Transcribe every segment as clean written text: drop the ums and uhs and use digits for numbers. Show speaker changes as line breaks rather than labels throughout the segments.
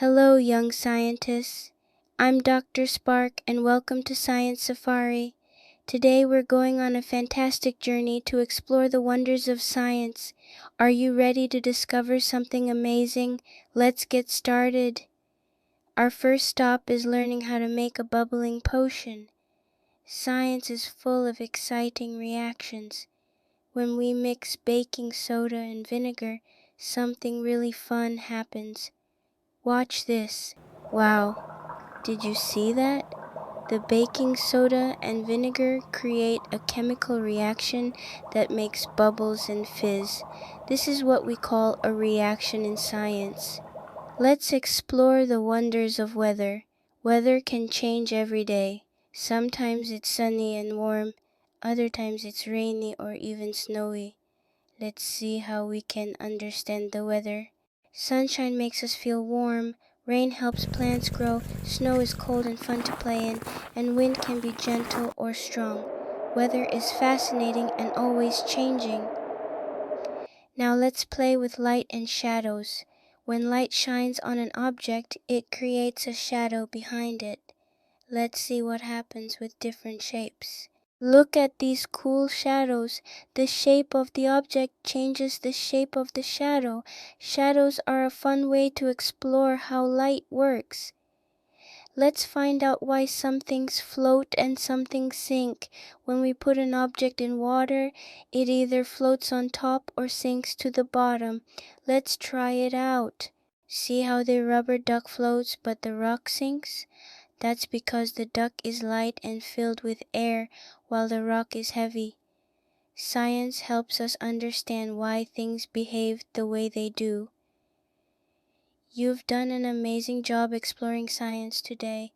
Hello, young scientists. I'm Dr. Spark, and welcome to Science Safari. Today we're going on a fantastic journey to explore the wonders of science. Are you ready to discover something amazing? Let's get started. Our first stop is learning how to make a bubbling potion. Science is full of exciting reactions. When we mix baking soda and vinegar, something really fun happens. Watch this. Wow, did you see that? The baking soda and vinegar create a chemical reaction that makes bubbles and fizz. This is what we call a reaction in science. Let's explore the wonders of weather. Weather can change every day. Sometimes it's sunny and warm, other times it's rainy or even snowy. Let's see how we can understand the weather. Sunshine makes us feel warm, rain helps plants grow, snow is cold and fun to play in, and wind can be gentle or strong. Weather is fascinating and always changing. Now let's play with light and shadows. When light shines on an object, it creates a shadow behind it. Let's see what happens with different shapes. Look at these cool shadows. The shape of the object changes the shape of the shadow. Shadows are a fun way to explore how light works. Let's find out why some things float and some things sink. When we put an object in water, it either floats on top or sinks to the bottom. Let's try it out. See how the rubber duck floats but the rock sinks? That's because the duck is light and filled with air, while the rock is heavy. Science helps us understand why things behave the way they do. You've done an amazing job exploring science today.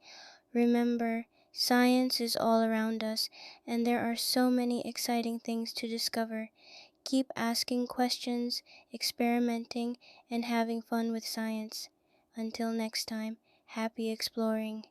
Remember, science is all around us, and there are so many exciting things to discover. Keep asking questions, experimenting, and having fun with science. Until next time, happy exploring.